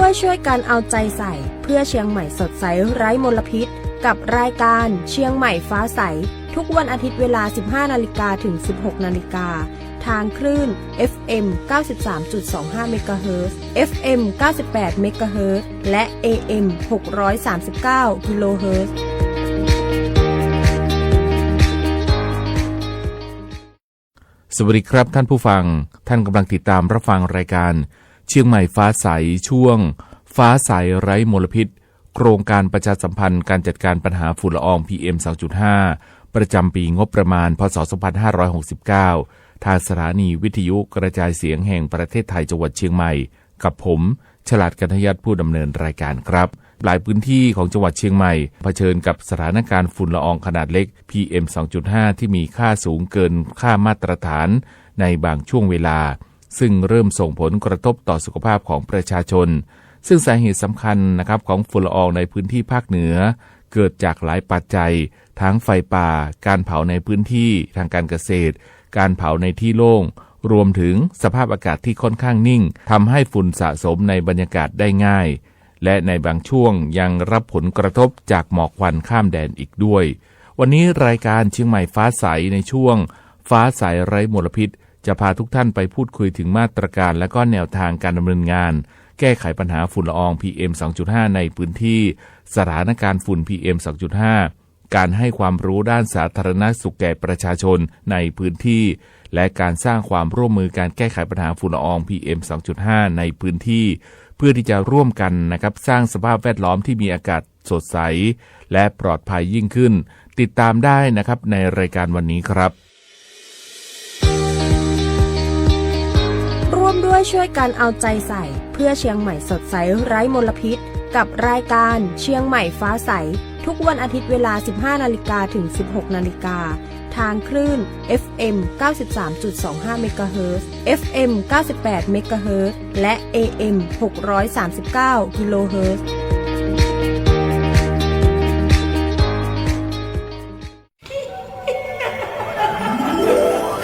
ด้วยช่วยกันเอาใจใส่เพื่อเชียงใหม่สดใสไร้มลพิษกับรายการเชียงใหม่ฟ้าใสทุกวันอาทิตย์เวลา 15 นาฬิกาถึง 16 นาฬิกาทางคลื่น FM 93.25 เมกะเฮิรตซ์ FM 98 เมกะเฮิรตซ์และ AM 639 กิโลเฮิรตซ์สวัสดีครับท่านผู้ฟังท่านกำลังติดตามรับฟังรายการเชียงใหม่ฟ้าใสช่วงฟ้าใสไร้มลพิษโครงการประชาสัมพันธ์การจัดการปัญหาฝุ่นละออง PM 2.5 ประจำปีงบประมาณพศ 2569 ทางสถานีวิทยุกระจายเสียงแห่งประเทศไทยจังหวัดเชียงใหม่กับผมฉลาดกัญญาติผู้ดำเนินรายการครับหลายพื้นที่ของจังหวัดเชียงใหม่เผชิญกับสถานการณ์ฝุ่นละอองขนาดเล็ก PM 2.5 ที่มีค่าสูงเกินค่ามาตรฐานในบางช่วงเวลาซึ่งเริ่มส่งผลกระทบต่อสุขภาพของประชาชนซึ่งสาเหตุสำคัญนะครับของฝุ่นละอองในพื้นที่ภาคเหนือเกิดจากหลายปัจจัยทั้งไฟป่าการเผาในพื้นที่ทางการเกษตรการเผาในที่โล่งรวมถึงสภาพอากาศที่ค่อนข้างนิ่งทำให้ฝุ่นสะสมในบรรยากาศได้ง่ายและในบางช่วงยังรับผลกระทบจากหมอกควันข้ามแดนอีกด้วยวันนี้รายการเชียงใหม่ฟ้าใสในช่วงฟ้าใสไร้มลพิษจะพาทุกท่านไปพูดคุยถึงมาตรการและก็แนวทางการดำเนินงานแก้ไขปัญหาฝุ่นละออง PM 2.5 ในพื้นที่สถานการณ์ฝุ่น PM 2.5 การให้ความรู้ด้านสาธารณสุขแก่ประชาชนในพื้นที่และการสร้างความร่วมมือการแก้ไขปัญหาฝุ่นละออง PM 2.5 ในพื้นที่เพื่อที่จะร่วมกันนะครับสร้างสภาพแวดล้อมที่มีอากาศสดใสและปลอดภัยยิ่งขึ้นติดตามได้นะครับในรายการวันนี้ครับร่วมด้วยช่วยกันเอาใจใส่เพื่อเชียงใหม่สดใสไร้มลพิษกับรายการเชียงใหม่ฟ้าใสทุกวันอาทิตย์เวลา 15 นาฬิกาถึง 16 นาฬิกาทางคลื่น FM 93.25 เมกะเฮิรตซ์ FM 98 เมกะเฮิรตซ์และ AM 639 กิโลเฮิรตซ์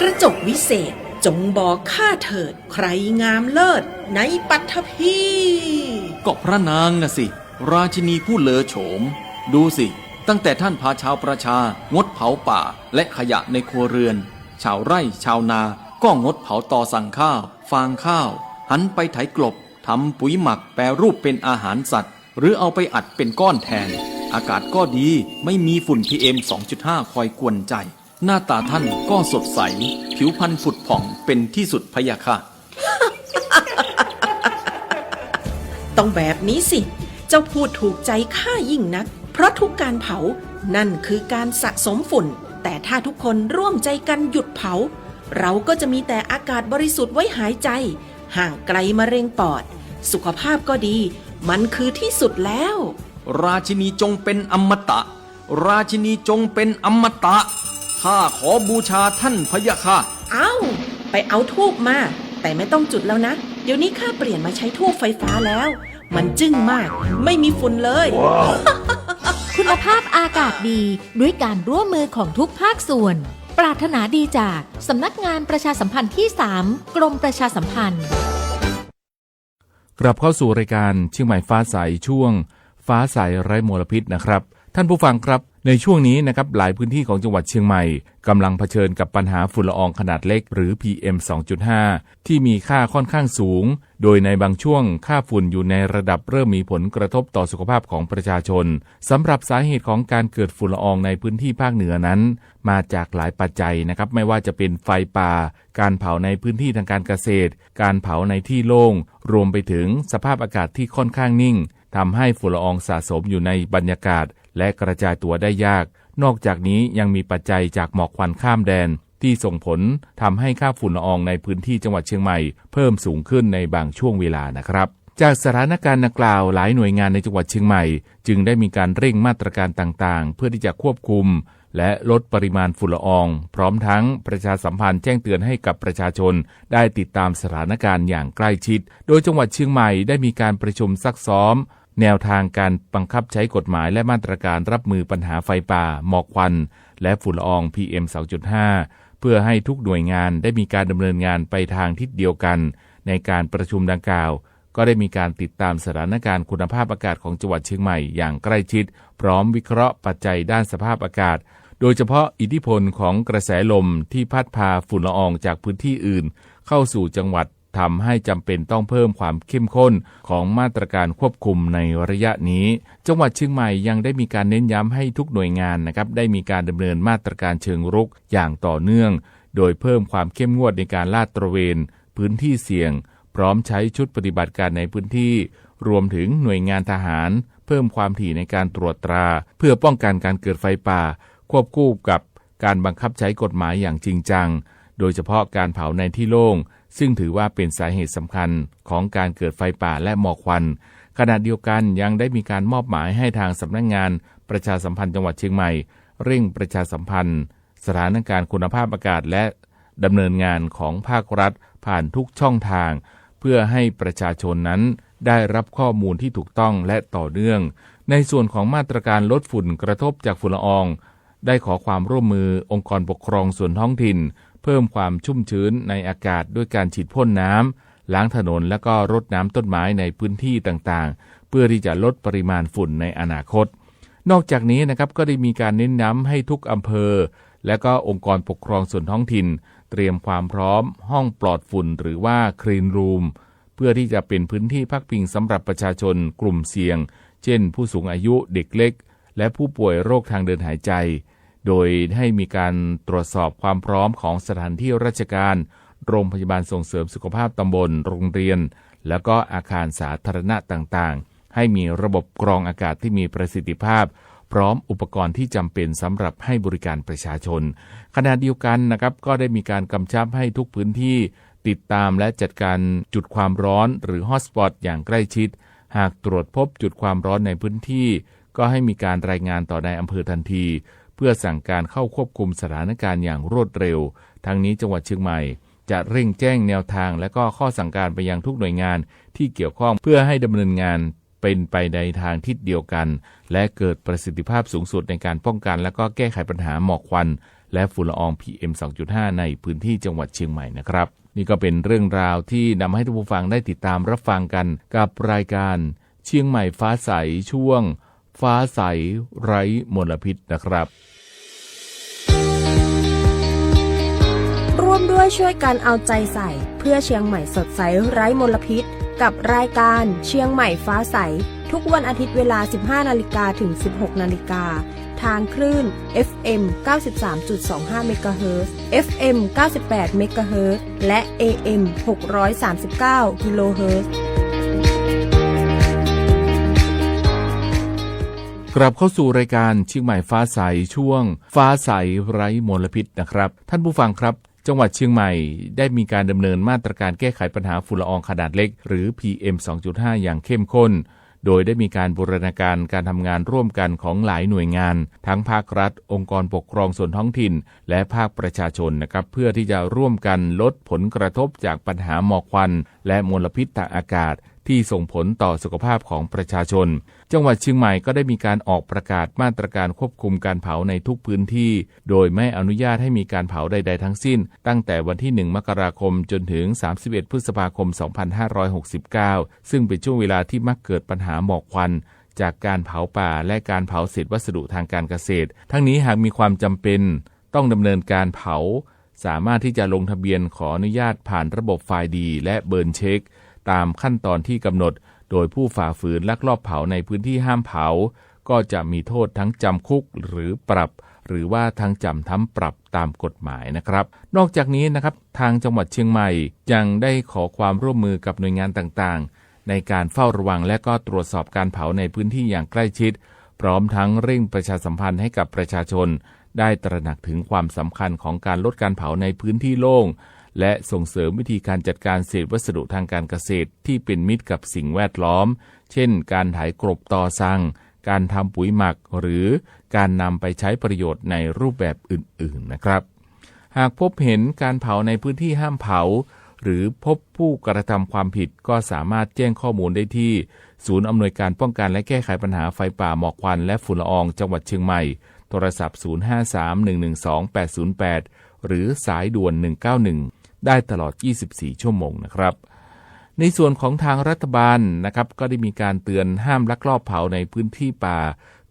กระจกวิเศษจงบอกข้าเถิดใครงามเลิศในปัทภีก็พระนางน่ะสิราชินีผู้เลอโฉมดูสิตั้งแต่ท่านพาชาวประชางดเผาป่าและขยะในครัวเรือนชาวไร่ชาวนาก็งดเผาตอสั่งข้าวฟางข้าวหันไปไถกลบทำปุ๋ยหมักแปรรูปเป็นอาหารสัตว์หรือเอาไปอัดเป็นก้อนแทนอากาศก็ดีไม่มีฝุ่น PM 2.5 คอยกวนใจหน้าตาท่านก็สดใสผิวพรรณผุดผ่องเป็นที่สุดพะยะค่ะ ต้องแบบนี้สิเจ้าพูดถูกใจข้ายิ่งนักเพราะทุกการเผานั่นคือการสะสมฝุ่นแต่ถ้าทุกคนร่วมใจกันหยุดเผาเราก็จะมีแต่อากาศบริสุทธิ์ไว้หายใจห่างไกลมะเร็งปอดสุขภาพก็ดีมันคือที่สุดแล้วราชินีจงเป็นอมตะราชินีจงเป็นอมตะข้าขอบูชาท่านพะยะค่ะไปเอาธูปมาแต่ไม่ต้องจุดแล้วนะเดี๋ยวนี้ข้าเปลี่ยนมาใช้ธูปไฟฟ้าแล้วมันจึ้งมากไม่มีฝุ่นเลย wow. คุณภาพอากาศดีด้วยการร่วมมือของทุกภาคส่วนปรารถนาดีจากสำนักงานประชาสัมพันธ์ที่ 3 กรมประชาสัมพันธ์กลับเข้าสู่รายการเชียงใหม่ฟ้าใสช่วงฟ้าใสไร้มลพิษนะครับท่านผู้ฟังครับในช่วงนี้นะครับหลายพื้นที่ของจังหวัดเชียงใหม่กำลังเผชิญกับปัญหาฝุ่นละอองขนาดเล็กหรือ PM 2.5 ที่มีค่าค่อนข้างสูงโดยในบางช่วงค่าฝุ่นอยู่ในระดับเริ่มมีผลกระทบต่อสุขภาพของประชาชนสำหรับสาเหตุของการเกิดฝุ่นละอองในพื้นที่ภาคเหนือนั้นมาจากหลายปัจจัยนะครับไม่ว่าจะเป็นไฟป่าการเผาในพื้นที่ทางการเกษตรการเผาในที่โล่งรวมไปถึงสภาพอากาศที่ค่อนข้างนิ่งทำให้ฝุ่นละอองสะสมอยู่ในบรรยากาศและกระจายตัวได้ยากนอกจากนี้ยังมีปัจจัยจากหมอกควันข้ามแดนที่ส่งผลทำให้ค่าฝุ่นละอองในพื้นที่จังหวัดเชียงใหม่เพิ่มสูงขึ้นในบางช่วงเวลานะครับจากสถานการณ์ดังกล่าวหลายหน่วยงานในจังหวัดเชียงใหม่จึงได้มีการเร่งมาตรการต่างๆเพื่อที่จะควบคุมและลดปริมาณฝุ่นละอองพร้อมทั้งประชาสัมพันธ์แจ้งเตือนให้กับประชาชนได้ติดตามสถานการณ์อย่างใกล้ชิดโดยจังหวัดเชียงใหม่ได้มีการประชุมซักซ้อมแนวทางการบังคับใช้กฎหมายและมาตรการรับมือปัญหาไฟป่าหมอกควันและฝุ่นละออง PM 2.5 เพื่อให้ทุกหน่วยงานได้มีการดำเนินงานไปทางทิศเดียวกันในการประชุมดังกล่าว ก็ได้มีการติดตามสถานการณ์คุณภาพอากาศของจังหวัดเชียงใหม่อย่างใกล้ชิดพร้อมวิเคราะห์ปัจจัยด้านสภาพอากาศโดยเฉพาะอิทธิพลของกระแสลมที่พัดพาฝุ่นละอองจากพื้นที่อื่นเข้าสู่จังหวัดทำให้จำเป็นต้องเพิ่มความเข้มข้นของมาตรการควบคุมในระยะนี้จังหวัดเชียงใหม่ยังได้มีการเน้นย้ำให้ทุกหน่วยงานนะครับได้มีการดำเนินมาตรการเชิงรุกอย่างต่อเนื่องโดยเพิ่มความเข้มงวดในการลาดตระเวนพื้นที่เสี่ยงพร้อมใช้ชุดปฏิบัติการในพื้นที่รวมถึงหน่วยงานทหารเพิ่มความถี่ในการตรวจตราเพื่อป้องกันการเกิดไฟป่าควบคู่กับการบังคับใช้กฎหมายอย่างจริงจังโดยเฉพาะการเผาในที่โล่งซึ่งถือว่าเป็นสาเหตุสำคัญของการเกิดไฟป่าและหมอกควันขณะเดียวกันยังได้มีการมอบหมายให้ทางสำนักงานประชาสัมพันธ์จังหวัดเชียงใหม่เร่งประชาสัมพันธ์สถานการณ์คุณภาพอากาศและดำเนินงานของภาครัฐผ่านทุกช่องทางเพื่อให้ประชาชนนั้นได้รับข้อมูลที่ถูกต้องและต่อเนื่องในส่วนของมาตรการลดฝุ่นกระทบจากฝุ่นละอองได้ขอความร่วมมือองค์กรปกครองส่วนท้องถิ่นเพิ่มความชุ่มชื้นในอากาศด้วยการฉีดพ่นน้ำล้างถนนและก็รดน้ำต้นไม้ในพื้นที่ต่างๆเพื่อที่จะลดปริมาณฝุ่นในอนาคตนอกจากนี้นะครับก็ได้มีการเน้นย้ำให้ทุกอำเภอและก็องค์กรปกครองส่วนท้องถิ่นเตรียมความพร้อมห้องปลอดฝุ่นหรือว่าคลีนรูมเพื่อที่จะเป็นพื้นที่พักพิงสำหรับประชาชนกลุ่มเสี่ยงเช่นผู้สูงอายุเด็กเล็กและผู้ป่วยโรคทางเดินหายใจโดยให้มีการตรวจสอบความพร้อมของสถานที่ราชการโรงพยาบาลส่งเสริมสุขภาพตำบลโรงเรียนแล้วก็อาคารสาธารณะต่างๆให้มีระบบกรองอากาศที่มีประสิทธิภาพพร้อมอุปกรณ์ที่จำเป็นสำหรับให้บริการประชาชนขณะเดียวกันนะครับก็ได้มีการกำชับให้ทุกพื้นที่ติดตามและจัดการจุดความร้อนหรือฮอตสปอตอย่างใกล้ชิดหากตรวจพบจุดความร้อนในพื้นที่ก็ให้มีการรายงานต่อนายอำเภอทันทีเพื่อสั่งการเข้าควบคุมสถานการณ์อย่างรวดเร็วทั้งนี้จังหวัดเชียงใหม่จะเร่งแจ้งแนวทางและก็ข้อสั่งการไปยังทุกหน่วยงานที่เกี่ยวข้องเพื่อให้ดำเนินงานเป็นไปในทางทิศเดียวกันและเกิดประสิทธิภาพสูงสุดในการป้องกันและก็แก้ไขปัญหาหมอกควันและฝุ่นละออง PM 2.5 ในพื้นที่จังหวัดเชียงใหม่นะครับนี่ก็เป็นเรื่องราวที่นำให้ท่านผู้ฟังได้ติดตามรับฟังกันกับรายการเชียงใหม่ฟ้าใสช่วงฟ้าใสไร้มลพิษนะครับร่วมด้วยช่วยกันเอาใจใส่เพื่อเชียงใหม่สดใสไร้มลพิษกับรายการเชียงใหม่ฟ้าใสทุกวันอาทิตย์เวลา 15 นาฬิกาถึง 16 นาฬิกาทางคลื่น FM 93.25 เมกะเฮิรตซ์ FM 98 เมกะเฮิรตซ์และ AM 639 กิโลเฮิรตซ์กลับเข้าสู่รายการเชียงใหม่ฟ้าใสช่วงฟ้าใสไร้มลพิษนะครับท่านผู้ฟังครับจังหวัดเชียงใหม่ได้มีการดำเนินมาตรการแก้ไขปัญหาฝุ่นละอองขนาดเล็กหรือ PM 2.5 อย่างเข้มข้นโดยได้มีการบูรณาการการทำงานร่วมกันของหลายหน่วยงานทั้งภาครัฐองค์กรปกครองส่วนท้องถิ่นและภาคประชาชนนะครับเพื่อที่จะร่วมกันลดผลกระทบจากปัญหาหมอกควันและมลพิษทางอากาศที่ส่งผลต่อสุขภาพของประชาชนจังหวัดเชียงใหม่ก็ได้มีการออกประกาศมาตรการควบคุมการเผาในทุกพื้นที่โดยไม่อนุญาตให้มีการเผาใดๆทั้งสิ้นตั้งแต่วันที่ 1 มกราคมจนถึง 31 พฤษภาคม 2569 ซึ่งเป็นช่วงเวลาที่มักเกิดปัญหาหมอกควันจากการเผาป่าและการเผาเศษวัสดุทางการเกษตรทั้งนี้หากมีความจำเป็นต้องดำเนินการเผาสามารถที่จะลงทะเบียนขออนุญาตผ่านระบบไฟล์ดีและเบิร์นเช็คตามขั้นตอนที่กำหนดโดยผู้ฝ่าฝืนลักลอบเผาในพื้นที่ห้ามเผาก็จะมีโทษทั้งจำคุกหรือปรับหรือว่าทั้งจำทั้งปรับตามกฎหมายนะครับนอกจากนี้นะครับทางจังหวัดเชียงใหม่ยังได้ขอความร่วมมือกับหน่วยงานต่างๆในการเฝ้าระวังและก็ตรวจสอบการเผาในพื้นที่อย่างใกล้ชิดพร้อมทั้งเร่งประชาสัมพันธ์ให้กับประชาชนได้ตระหนักถึงความสำคัญของการลดการเผาในพื้นที่โล่งและส่งเสริมวิธีการจัดการเศษวัสดุทางการเกษตรที่เป็นมิตรกับสิ่งแวดล้อมเช่นการไถกลบตอซังการทำปุ๋ยหมักหรือการนำไปใช้ประโยชน์ในรูปแบบอื่นๆนะครับหากพบเห็นการเผาในพื้นที่ห้ามเผาหรือพบผู้กระทำความผิดก็สามารถแจ้งข้อมูลได้ที่ศูนย์อำนวยการป้องกันและแก้ไขปัญหาไฟป่าหมอกควันและฝุ่นละอองจังหวัดเชียงใหม่โทรศัพท์ 053-112-808 หรือสายด่วน 191ได้ตลอด 24 ชั่วโมงนะครับ ในส่วนของทางรัฐบาลนะครับก็ได้มีการเตือนห้ามลักลอบเผาในพื้นที่ป่า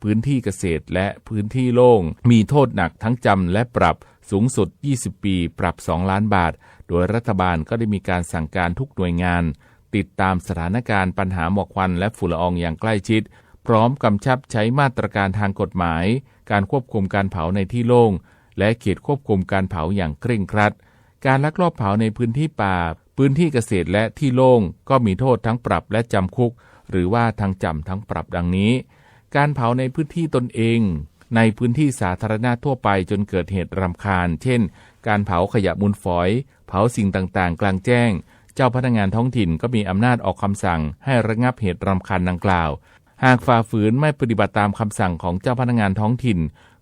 พื้นที่เกษตรและพื้นที่โล่งมีโทษหนักทั้งจำและปรับสูงสุด20 ปีปรับ2 ล้านบาทโดยรัฐบาลก็ได้มีการสั่งการทุกหน่วยงานติดตามสถานการณ์ปัญหาหมอกควันและฝุ่นละอองอย่างใกล้ชิดพร้อมกำชับใช้มาตรการทางกฎหมายการควบคุมการเผาในที่โล่งและเขตควบคุมการเผาอย่างเคร่งครัดการลักลอบเผาในพื้นที่ป่าพื้นที่เกษตรและที่โล่งก็มีโทษทั้งปรับและจำคุกหรือว่าทั้งจำทั้งปรับดังนี้การเผาในพื้นที่ตนเองในพื้นที่สาธารณะทั่วไปจนเกิดเหตุรำคาญเช่นการเผาขยะมูลฝอยเผาสิ่งต่างๆกลางแจ้งเจ้าพนักงานท้องถิ่นก็มีอำนาจออกคำสั่งให้ระงับเหตุรำคาญดังกล่าวหากฝ่าฝืนไม่ปฏิบัติตามคำสั่งของเจ้าพนักงานท้องถิ่น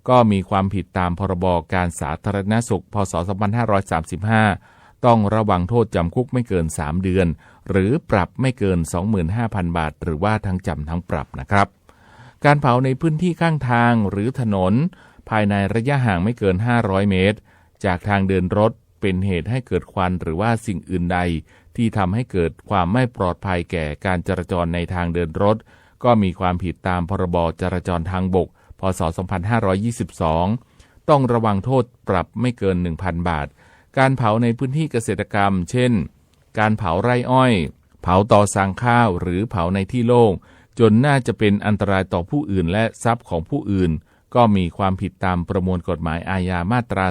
ก็มีความผิดตามพรบการสาธารณสุขพ.ศ. 2535ต้องระวังโทษจำคุกไม่เกิน3 เดือนหรือปรับไม่เกิน 25,000 บาทหรือว่าทั้งจำทั้งปรับนะครับการเผาในพื้นที่ข้างทางหรือถนนภายในระยะห่างไม่เกิน500 เมตรจากทางเดินรถเป็นเหตุให้เกิดควันหรือว่าสิ่งอื่นใดที่ทำให้เกิดความไม่ปลอดภัยแก่การจราจรในทางเดินรถก็มีความผิดตามพรบจราจรทางบกพ.ศ. 2522ต้องระวังโทษปรับไม่เกิน 1,000 บาทการเผาในพื้นที่เกษตรกรรมเช่นการเผาไร่อ้อยเผาตอสางข้าวหรือเผาในที่โล่งจนน่าจะเป็นอันตรายต่อผู้อื่นและทรัพย์ของผู้อื่นก็มีความผิดตามประมวลกฎหมายอาญามาตรา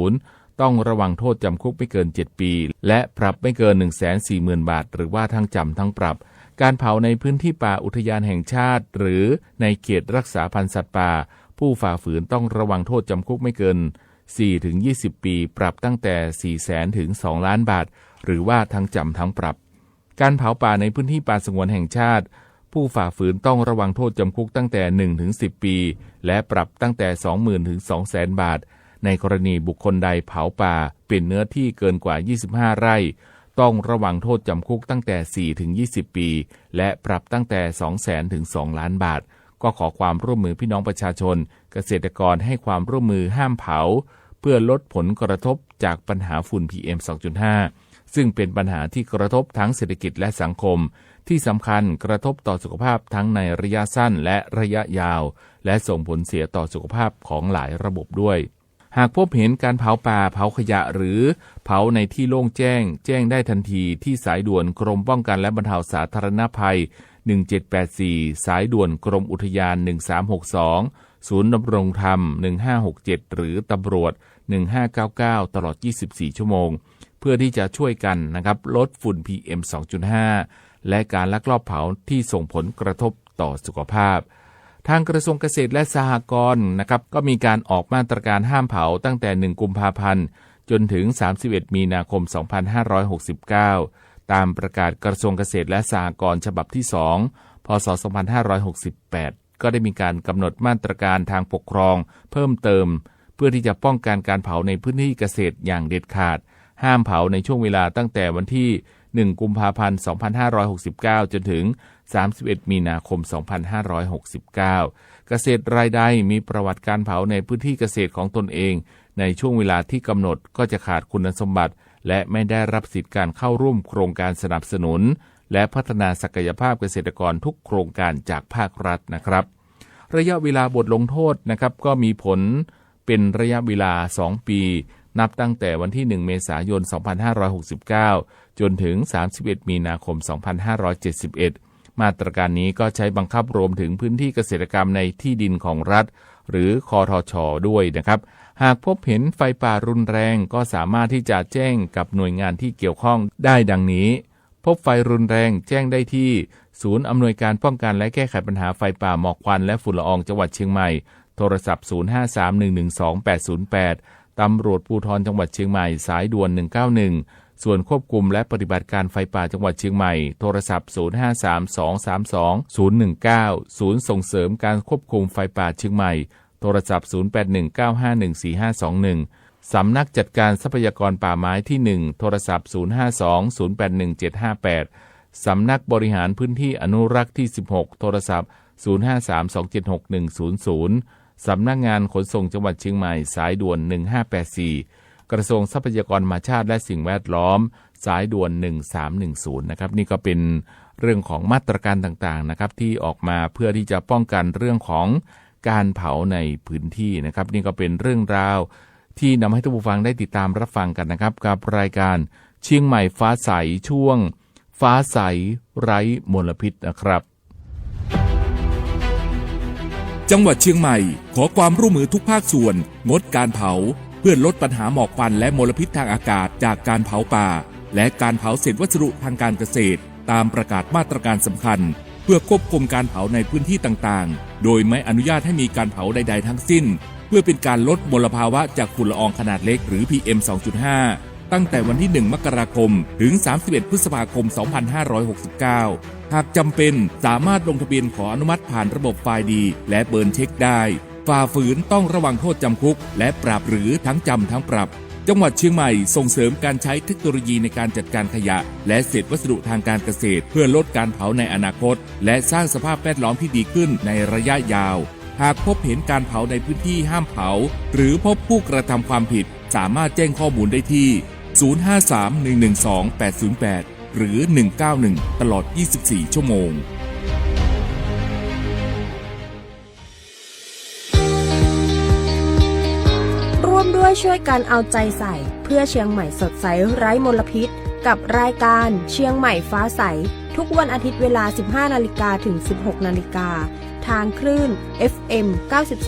220ต้องระวังโทษจำคุกไม่เกิน7 ปีและปรับไม่เกิน 140,000 บาทหรือว่าทั้งจำทั้งปรับการเผาในพื้นที่ป่าอุทยานแห่งชาติหรือในเขตรักษาพันธุ์สัตว์ป่าผู้ฝ่าฝืนต้องระวังโทษจำคุกไม่เกิน4-20 ปีปรับตั้งแต่ 400,000 ถึง 2 ล้านบาทหรือว่าทั้งจำทั้งปรับการเผาป่าในพื้นที่ป่าสงวนแห่งชาติผู้ฝ่าฝืนต้องระวังโทษจำคุกตั้งแต่ 1-10 ปีและปรับตั้งแต่ 20,000 ถึง 200,000 บาทในกรณีบุคคลใดเผาป่าเป็นเนื้อที่เกินกว่า25 ไร่ต้องระวังโทษจำคุกตั้งแต่ 4-20 ปีและปรับตั้งแต่ 200,000 ถึง 2 ล้านบาทก็ขอความร่วมมือพี่น้องประชาชนเกษตรกรให้ความร่วมมือห้ามเผาเพื่อลดผลกระทบจากปัญหาฝุ่น PM 2.5 ซึ่งเป็นปัญหาที่กระทบทั้งเศรษฐกิจและสังคมที่สำคัญกระทบต่อสุขภาพทั้งในระยะสั้นและระยะยาวและส่งผลเสียต่อสุขภาพของหลายระบบด้วยหากพบเห็นการเผาป่าเผาขยะหรือเผาในที่โล่งแจ้งได้ทันทีที่สายด่วนกรมป้องกันและบรรเทาสาธารณภัย1784สายด่วนกรมอุทยาน1362ศูนย์ดำรงธรรม1567หรือตำรวจ1599ตลอด24 ชั่วโมงเพื่อที่จะช่วยกันนะครับลดฝุ่น PM 2.5 และการลักลอบเผาที่ส่งผลกระทบต่อสุขภาพทางกระทรวงเกษตรและสหกรณ์นะครับก็มีการออกมาตรการห้ามเผาตั้งแต่1 กุมภาพันธ์จนถึง31 มีนาคม 2569ตามประกาศกระทรวงเกษตรและสหกรณ์ฉบับที่2พ.ศ. 2568ก็ได้มีการกำหนดมาตรการทางปกครองเพิ่มเติมเพื่อที่จะป้องกันการเผาในพื้นที่เกษตรอย่างเด็ดขาดห้ามเผาในช่วงเวลาตั้งแต่วันที่1 กุมภาพันธ์ 2569จนถึง31 มีนาคม 2569เกษตรรายใดมีประวัติการเผาในพื้นที่เกษตรของตนเองในช่วงเวลาที่กำหนดก็จะขาดคุณสมบัติและไม่ได้รับสิทธิการเข้าร่วมโครงการสนับสนุนและพัฒนาศักยภาพเกษตรกรทุกโครงการจากภาครัฐนะครับระยะเวลาบทลงโทษนะครับก็มีผลเป็นระยะเวลา2 ปีนับตั้งแต่วันที่1 เมษายน 2569จนถึง31 มีนาคม 2571มาตรการนี้ก็ใช้บังคับรวมถึงพื้นที่เกษตรกรรมในที่ดินของรัฐหรือคทช.ด้วยนะครับหากพบเห็นไฟป่ารุนแรงก็สามารถที่จะแจ้งกับหน่วยงานที่เกี่ยวข้องได้ดังนี้พบไฟรุนแรงแจ้งได้ที่ศูนย์อำนวยการป้องกันและแก้ไขปัญหาไฟป่าหมอกควันและฝุ่นละอองจังหวัดเชียงใหม่โทรศัพท์0531128808ตำรวจภูธรจังหวัดเชียงใหม่สายด่วน191ส่วนควบคุมและปฏิบัติการไฟป่าจังหวัดเชียงใหม่โทรศัพท์0532322019ศูนย์ส่งเสริมการควบคุมไฟป่าเชียงใหม่โทรศัพท์0819514521สำนักจัดการทรัพยากรป่าไม้ที่1โทรศัพท์0520817758สำนักบริหารพื้นที่อนุรักษ์ที่16โทรศัพท์0532761000สำนักงานขนส่งจังหวัดเชียงใหม่สายด่วน1584กระทรวงทรัพยากรธรรมชาติและสิ่งแวดล้อม สายด่วน1310นะครับนี่ก็เป็นเรื่องของมาตรการต่างๆนะครับที่ออกมาเพื่อที่จะป้องกันเรื่องของการเผาในพื้นที่นะครับนี่ก็เป็นเรื่องราวที่นำให้ท่านผู้ฟังได้ติดตามรับฟังกันนะครับกับรายการเชียงใหม่ฟ้าใสช่วงฟ้าใสไร้มลพิษนะครับจังหวัดเชียงใหม่ขอความร่วมมือทุกภาคส่วนงดการเผาเพื่อลดปัญหาหมอกควันและมลพิษทางอากาศจากการเผาป่าและการเผาเศษวัสดุทางการเกษตรตามประกาศมาตรการสำคัญเพื่อควบคุมการเผาในพื้นที่ต่างๆโดยไม่อนุญาตให้มีการเผาใดๆทั้งสิ้นเพื่อเป็นการลดมลภาวะจากฝุ่นละอองขนาดเล็กหรือ PM 2.5 ตั้งแต่วันที่ 1 มกราคมถึง 31 พฤษภาคม 2569 หากจำเป็นสามารถลงทะเบียนขออนุมัติผ่านระบบไฟล์ดีและเบิร์นเช็คได้ฝ่าฝืนต้องระวังโทษจำคุกและปรับหรือทั้งจำทั้งปรับจังหวัดเชียงใหม่ส่งเสริมการใช้เทคโนโลยีในการจัดการขยะและเศษวัสดุทางการเกษตรเพื่อลดการเผาในอนาคตและสร้างสภาพแวดล้อมที่ดีขึ้นในระยะยาวหากพบเห็นการเผาในพื้นที่ห้ามเผาหรือพบผู้กระทำความผิดสามารถแจ้งข้อมูลได้ที่ 053-112-808 หรือ 191 ตลอด 24 ชั่วโมงร่วมด้วยช่วยกันเอาใจใส่เพื่อเชียงใหม่สดใสไร้มลพิษกับรายการเชียงใหม่ฟ้าใสทุกวันอาทิตย์เวลา 15 นาฬิกาถึง 16 นาฬิกาทางคลื่น FM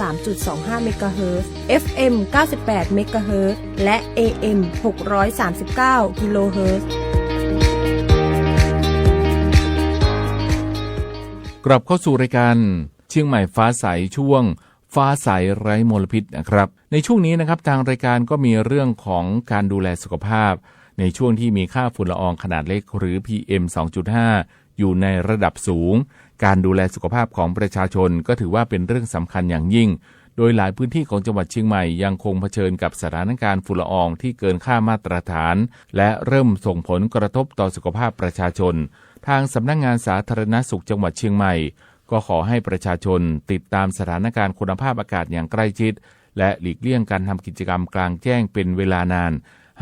93.25 เมกะเฮิรตซ์ FM 98 เมกะเฮิรตซ์และ AM 639 กิโลเฮิรตซ์กลับเข้าสู่รายการเชียงใหม่ฟ้าใสช่วงฟ้าใสไร้มลพิษนะครับในช่วงนี้นะครับทางรายการก็มีเรื่องของการดูแลสุขภาพในช่วงที่มีค่าฝุ่นละอองขนาดเล็กหรือ PM 2.5 อยู่ในระดับสูงการดูแลสุขภาพของประชาชนก็ถือว่าเป็นเรื่องสำคัญอย่างยิ่งโดยหลายพื้นที่ของจังหวัดเชียงใหม่ยังคงเผชิญกับสถานการณ์ฝุ่นละอองที่เกินค่ามาตรฐานและเริ่มส่งผลกระทบต่อสุขภาพประชาชนทางสำนักงานสาธารณสุขจังหวัดเชียงใหม่ก็ขอให้ประชาชนติดตามสถานการณ์คุณภาพอากาศอย่างใกล้ชิดและหลีกเลี่ยงการทำกิจกรรมกลางแจ้งเป็นเวลานาน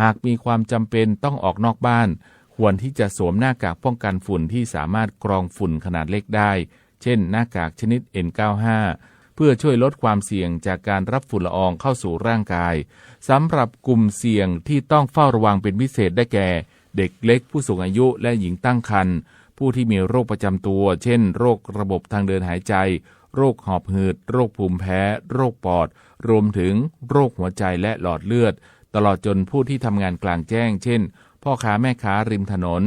หากมีความจำเป็นต้องออกนอกบ้านควรที่จะสวมหน้ากากป้องกันฝุ่นที่สามารถกรองฝุ่นขนาดเล็กได้เช่นหน้ากากชนิด N95 เพื่อช่วยลดความเสี่ยงจากการรับฝุ่นละอองเข้าสู่ร่างกายสำหรับกลุ่มเสี่ยงที่ต้องเฝ้าระวังเป็นพิเศษได้แก่เด็กเล็กผู้สูงอายุและหญิงตั้งครรภ์ผู้ที่มีโรคประจำตัวเช่นโรคระบบทางเดินหายใจโรคหอบหืดโรคภูมิแพ้โรคปอดรวมถึงโรคหัวใจและหลอดเลือดตลอดจนผู้ที่ทำงานกลางแจ้งเช่นพ่อค้าแม่ค้าริมถนน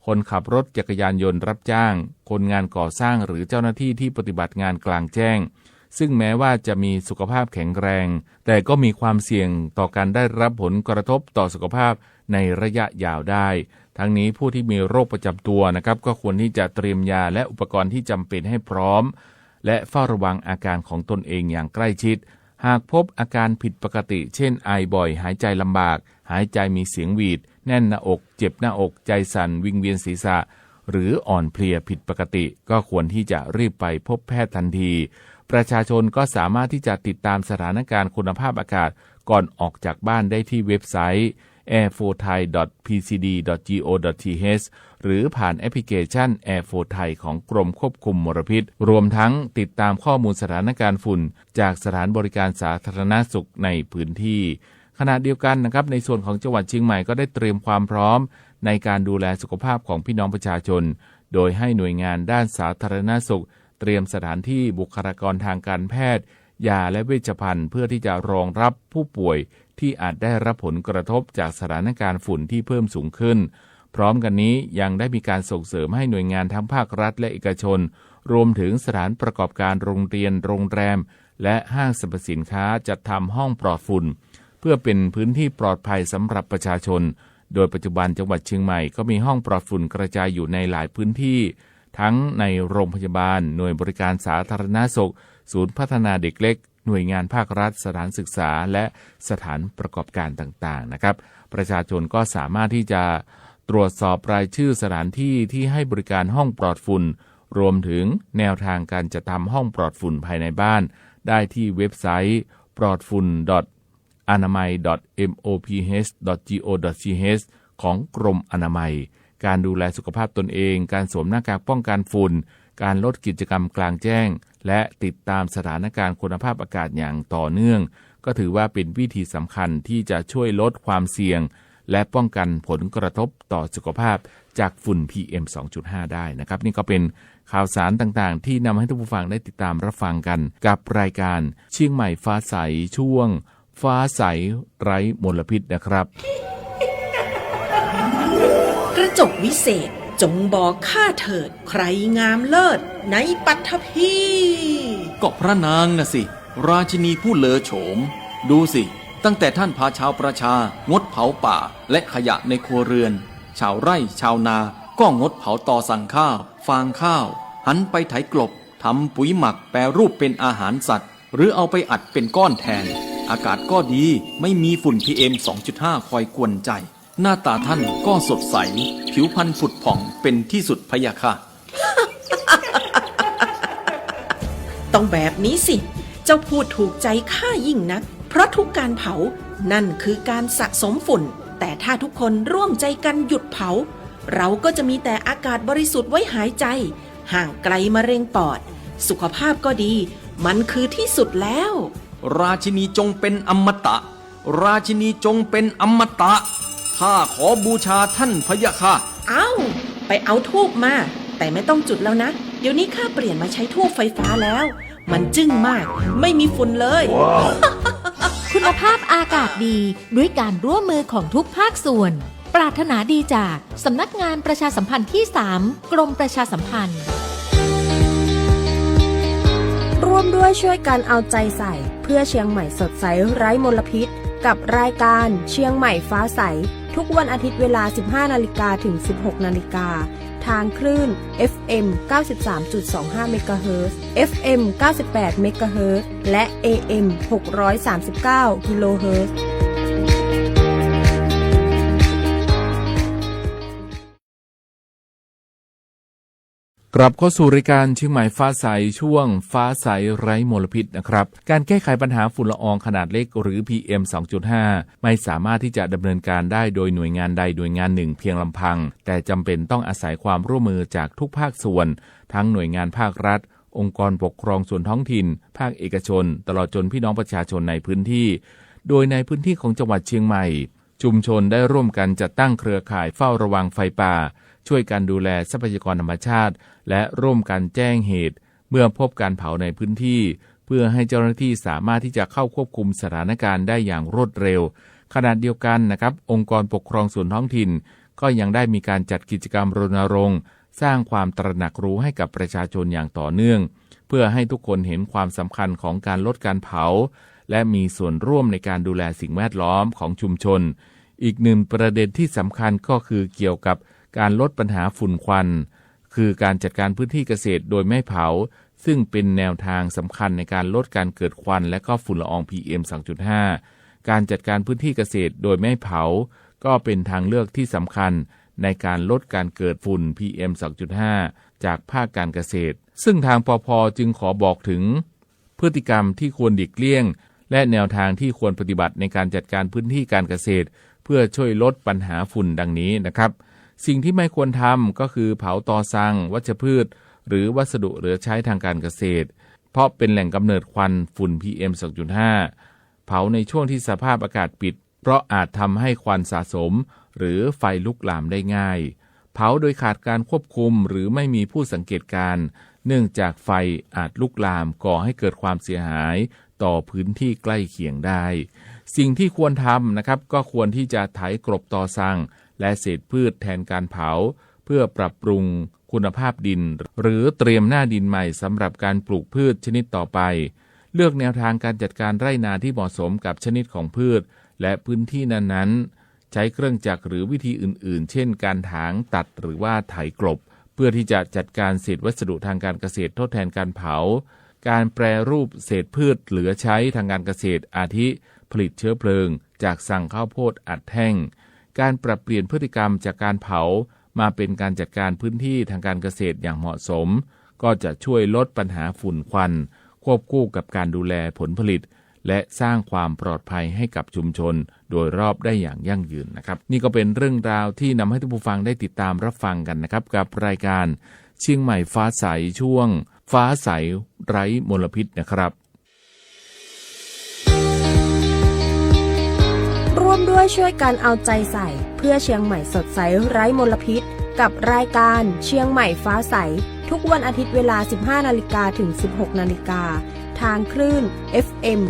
คนขับรถจักรยานยนต์รับจ้างคนงานก่อสร้างหรือเจ้าหน้าที่ที่ปฏิบัติงานกลางแจ้งซึ่งแม้ว่าจะมีสุขภาพแข็งแรงแต่ก็มีความเสี่ยงต่อการได้รับผลกระทบต่อสุขภาพในระยะยาวได้ทั้งนี้ผู้ที่มีโรคประจำตัวนะครับก็ควรที่จะเตรียมยาและอุปกรณ์ที่จำเป็นให้พร้อมและเฝ้าระวังอาการของตนเองอย่างใกล้ชิดหากพบอาการผิดปกติเช่นไอบ่อยหายใจลำบากหายใจมีเสียงหวีดแน่นหน้าอกเจ็บหน้าอกใจสั่นวิงเวียนศีรษะหรืออ่อนเพลียผิดปกติก็ควรที่จะรีบไปพบแพทย์ทันทีประชาชนก็สามารถที่จะติดตามสถานการณ์คุณภาพอากาศก่อนออกจากบ้านได้ที่เว็บไซต์ air4thai.pcd.go.th หรือผ่านแอปพลิเคชัน Air4thai ของกรมควบคุมมลพิษรวมทั้งติดตามข้อมูลสถานการณ์ฝุ่นจากสถานบริการสาธารณสุขในพื้นที่ขณะเดียวกันนะครับในส่วนของจังหวัดเชียงใหม่ก็ได้เตรียมความพร้อมในการดูแลสุขภาพของพี่น้องประชาชนโดยให้หน่วยงานด้านสาธารณสุขเตรียมสถานที่บุคลากรทางการแพทย์ยาและเวชภัณฑ์เพื่อที่จะรองรับผู้ป่วยที่อาจได้รับผลกระทบจากสถานการณ์ฝุ่นที่เพิ่มสูงขึ้นพร้อมกันนี้ยังได้มีการส่งเสริมให้หน่วยงานทั้งภาครัฐและเอกชนรวมถึงสถานประกอบการโรงเรียนโรงแรมและห้างสรรพสินค้าจัดทำห้องปลอดฝุ่นเพื่อเป็นพื้นที่ปลอดภัยสำหรับประชาชนโดยปัจจุบันจังหวัดเชียงใหม่ก็มีห้องปลอดฝุ่นกระจายอยู่ในหลายพื้นที่ทั้งในโรงพยาบาลหน่วยบริการสาธารณสุขศูนย์พัฒนาเด็กเล็กหน่วยงานภาครัฐสถานศึกษาและสถานประกอบการต่างๆนะครับประชาชนก็สามารถที่จะตรวจสอบรายชื่อสถานที่ที่ให้บริการห้องปลอดฝุ่นรวมถึงแนวทางการจัดทำห้องปลอดฝุ่นภายในบ้านได้ที่เว็บไซต์ปลอดฝุ่น.anamai.moph.go.th ของกรมอนามัยการดูแลสุขภาพตนเองการสวมหน้ากากป้องกันฝุ่นการลดกิจกรรมกลางแจ้งและติดตามสถานการณ์คุณภาพอากาศอย่างต่อเนื่องก็ถือว่าเป็นวิธีสำคัญที่จะช่วยลดความเสี่ยงและป้องกันผลกระทบต่อสุขภาพจากฝุ่น PM 2.5 ได้นะครับนี่ก็เป็นข่าวสารต่างๆที่นำให้ท่านผู้ฟังได้ติดตามรับฟังกันกับรายการเชียงใหม่ฟ้าใสช่วงฟ้าใสไร้มลพิษนะครับ กระจกวิเศษจงบอกข้าเถิดใครงามเลิศในปัทภี ก็พระนางน่ะสิราชินีผู้เลอโฉมดูสิตั้งแต่ท่านพาชาวประชางดเผาป่าและขยะในครัวเรือนชาวไร่ชาวนาก็งดเผาตอสั่งข้าวฟางข้าวหันไปไถกลบทำปุ๋ยหมักแปรรูปเป็นอาหารสัตว์หรือเอาไปอัดเป็นก้อนแทนอากาศก็ดีไม่มีฝุ่น PM 2.5 คอยกวนใจหน้าตาท่านก็สดใสผิวพรรณผุดผ่องเป็นที่สุดพะยะค่ะ ต้องแบบนี้สิเจ้าพูดถูกใจข้ายิ่งนักเพราะทุกการเผานั่นคือการสะสมฝุ่นแต่ถ้าทุกคนร่วมใจกันหยุดเผาเราก็จะมีแต่อากาศบริสุทธิ์ไว้หายใจห่างไกลมะเร็งปอดสุขภาพก็ดีมันคือที่สุดแล้วราชินีจงเป็นอมตะราชินีจงเป็นอมตะข้าขอบูชาท่านพะยะค่ะไปเอาธูปมาแต่ไม่ต้องจุดแล้วนะเดี๋ยวนี้ข้าเปลี่ยนมาใช้ธูปไฟฟ้าแล้วมันจึ้งมากไม่มีฝุ่นเลย wow. คุณภาพอากาศดีด้วยการร่วมมือของทุกภาคส่วนปรารถนาดีจากสำนักงานประชาสัมพันธ์ที่ 3 กรมประชาสัมพันธ์ร่วมด้วยช่วยกันเอาใจใส่เพื่อเชียงใหม่สดใสไร้มลพิษกับรายการเชียงใหม่ฟ้าใสทุกวันอาทิตย์เวลา 15 นาฬิกาถึง 16 นาฬิกาทางคลื่น FM 93.25 เมกะเฮิรตซ์ FM 98 เมกะเฮิรตซ์และ AM 639 กิโลเฮิรตซ์ กลับเข้าสู่รายการเชียงใหม่ฟ้าใสช่วงฟ้าใสไร้มลพิษนะครับการแก้ไขปัญหาฝุ่นละอองขนาดเล็กหรือ PM 2.5 ไม่สามารถที่จะดำเนินการได้โดยหน่วยงานใดหน่วยงานหนึ่งเพียงลำพังแต่จำเป็นต้องอาศัยความร่วมมือจากทุกภาคส่วนทั้งหน่วยงานภาครัฐองค์กรปกครองส่วนท้องถิ่นภาคเอกชนตลอดจนพี่น้องประชาชนในพื้นที่โดยในพื้นที่ของจังหวัดเชียงใหม่ชุมชนได้ร่วมกันจัดตั้งเครือข่ายเฝ้าระวังไฟป่าช่วยกันดูแลทรัพยากรธรรมชาติและร่วมกันแจ้งเหตุเมื่อพบการเผาในพื้นที่เพื่อให้เจ้าหน้าที่สามารถที่จะเข้าควบคุมสถานการณ์ได้อย่างรวดเร็วขณะเดียวกันนะครับองค์กรปกครองส่วนท้องถิ่นก็ยังได้มีการจัดกิจกรรมรณรงค์สร้างความตระหนักรู้ให้กับประชาชนอย่างต่อเนื่องเพื่อให้ทุกคนเห็นความสำคัญของการลดการเผาและมีส่วนร่วมในการดูแลสิ่งแวดล้อมของชุมชนอีกหนึ่งประเด็นที่สำคัญก็คือเกี่ยวกับการลดปัญหาฝุ่นควันคือการจัดการพื้นที่เกษตรโดยไม่เผาซึ่งเป็นแนวทางสำคัญในการลดการเกิดควันและก็ฝุ่นละออง PM 2.5 การจัดการพื้นที่เกษตรโดยไม่เผาก็เป็นทางเลือกที่สำคัญในการลดการเกิดฝุ่น PM 2.5 จากภาคการเกษตรซึ่งทางปภ.จึงขอบอกถึงพฤติกรรมที่ควรหลีกเลี่ยงและแนวทางที่ควรปฏิบัติในการจัดการพื้นที่การเกษตรเพื่อช่วยลดปัญหาฝุ่นดังนี้นะครับสิ่งที่ไม่ควรทำก็คือเผาตอซังวัชพืชหรือวัสดุเหลือใช้ทางการเกษตรเพราะเป็นแหล่งกำเนิดควันฝุ่น PM 2.5 เผาในช่วงที่สภาพอากาศปิดเพราะอาจทำให้ควันสะสมหรือไฟลุกลามได้ง่ายเผาโดยขาดการควบคุมหรือไม่มีผู้สังเกตการณ์เนื่องจากไฟอาจลุกลามก่อให้เกิดความเสียหายต่อพื้นที่ใกล้เคียงได้สิ่งที่ควรทำนะครับก็ควรที่จะไถกลบตอซังและเศษพืชแทนการเผาเพื่อปรับปรุงคุณภาพดินหรือเตรียมหน้าดินใหม่สำหรับการปลูกพืชชนิดต่อไปเลือกแนวทางการจัดการไร่นาที่เหมาะสมกับชนิดของพืชและพื้นที่นั้นๆใช้เครื่องจักรหรือวิธีอื่นๆเช่นการถางตัดหรือว่าไถกลบเพื่อที่จะจัดการเศษวัสดุทางการเกษตรทดแทนการเผาการแปรรูปเศษพืชเหลือใช้ทางการเกษตรอาทิผลิตเชื้อเพลิงจากสั่งข้าวโพดอัดแท่งการปรับเปลี่ยนพฤติกรรมจากการเผามาเป็นการจัดการพื้นที่ทางการเกษตรอย่างเหมาะสมก็จะช่วยลดปัญหาฝุ่นควันควบคู่กับการดูแลผลผลิต และสร้างความปลอดภัยให้กับชุมชนโดยรอบได้อย่างยั่งยืนนะครับนี่ก็เป็นเรื่องราวที่นำให้ท่านผู้ฟังได้ติดตามรับฟังกันนะครับกับรายการเชียงใหม่ฟ้าใสช่วงฟ้าใสไร้มลพิษนะครับร่วมด้วยช่วยกันเอาใจใส่เพื่อเชียงใหม่สดใสไร้มลพิษกับรายการเชียงใหม่ฟ้าใสทุกวันอาทิตย์เวลา 15 นาฬิกาถึง 16 นาฬิกาทางคลื่น FM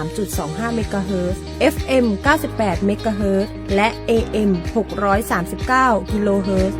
93.25 เมกะเฮิรตซ์ FM 98 เมกะเฮิรตซ์และ AM 639 กิโลเฮิรตซ์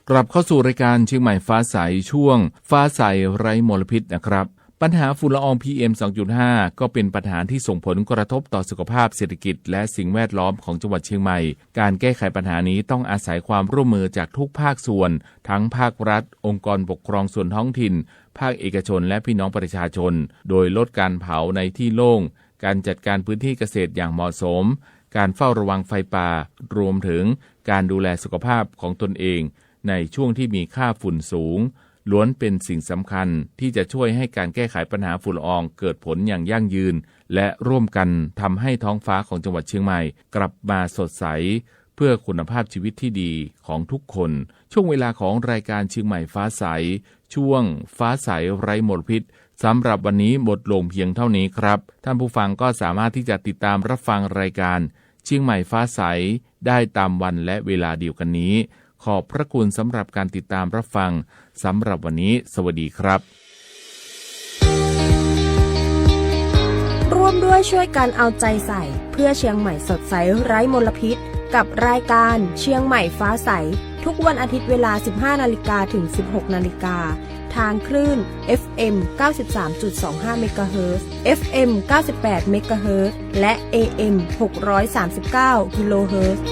กลับเข้าสู่รายการเชียงใหม่ฟ้าใสช่วงฟ้าใสไร้มลพิษนะครับปัญหาฝุ่นละออง PM 2.5 ก็เป็นปัญหาที่ส่งผลกระทบต่อสุขภาพเศรษฐกิจและสิ่งแวดล้อมของจังหวัดเชียงใหม่การแก้ไขปัญหานี้ต้องอาศัยความร่วมมือจากทุกภาคส่วนทั้งภาครัฐองค์กรปกครองส่วนท้องถิ่นภาคเอกชนและพี่น้องประชาชนโดยลดการเผาในที่โล่งการจัดการพื้นที่เกษตรอย่างเหมาะสมการเฝ้าระวังไฟป่ารวมถึงการดูแลสุขภาพของตนเองในช่วงที่มีค่าฝุ่นสูงล้วนเป็นสิ่งสำคัญที่จะช่วยให้การแก้ไขปัญหาฝุ่นละอองเกิดผลอย่างยั่งยืนและร่วมกันทำให้ท้องฟ้าของจังหวัดเชียงใหม่กลับมาสดใสเพื่อคุณภาพชีวิตที่ดีของทุกคนช่วงเวลาของรายการเชียงใหม่ฟ้าใสช่วงฟ้าใสไร้มลพิษสำหรับวันนี้หมดลงเพียงเท่านี้ครับท่านผู้ฟังก็สามารถที่จะติดตามรับฟังรายการเชียงใหม่ฟ้าใสได้ตามวันและเวลาเดียวกันนี้ขอบพระคุณสำหรับการติดตามรับฟังสำหรับวันนี้สวัสดีครับร่วมด้วยช่วยกันเอาใจใส่เพื่อเชียงใหม่สดใสไร้มลพิษกับรายการเชียงใหม่ฟ้าใสทุกวันอาทิตย์เวลา 15 นาฬิกาถึง 16 นาฬิกาทางคลื่น FM 93.25 เมกะเฮิรตซ์ FM 98 เมกะเฮิรตซ์และ AM 639 กิโลเฮิรตซ์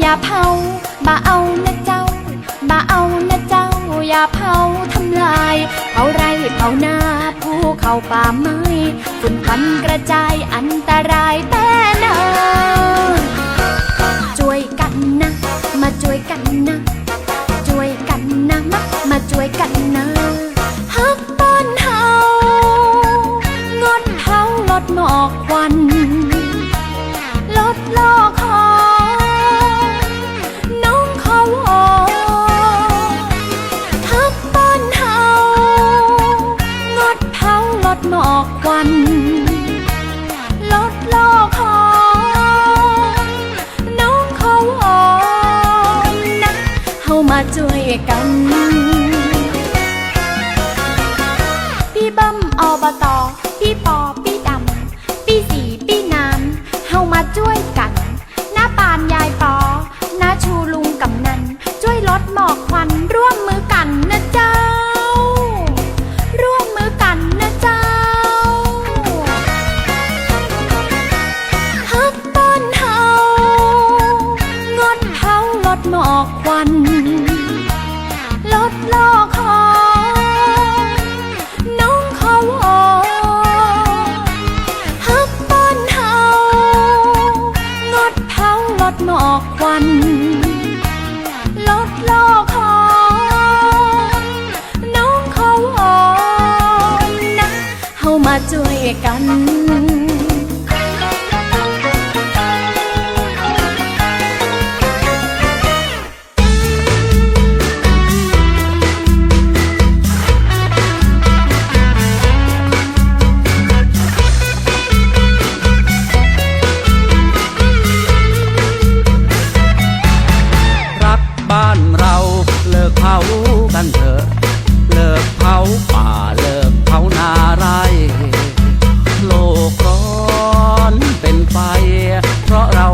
อย่าเผาบ่เอานะเจ้าบ่เอานะเจ้าอย่าเผาทำลายเผาไร่เผานาภูเขาป่าไม้ฝุ่นควันกระจายอันตรายแต่นาช่วยกันนะมาช่วยกันนะช่วยกันนะมาช่วยกันนะฮักบ้านเฮางดเผาลดหมอกควันลดโลกหมอกควันลดโลกของน้องเขาอ่อนนะเฮามาช่วยกันพี่เบิ้มอบต.พี่ปอพี่ดำพี่สีพี่นานเฮามาช่วยกันน้าปานยายปอน้าชูลุงกำนันช่วยลดหมอกควันร่วมมือกันนะเจ้าร่วมมือกันนะเจ้าหมอกควันลดโลกของน้องเขาอ่อนฮักบ้านเฮางดเผาลดหมอกควันลดโลกของน้องเขาอ่อนนะเฮามาช่วยกันเผากันเถอะเลิกเผาป่าเลิกเผานาไร่โลกร้อนเป็นไฟเพราะเรา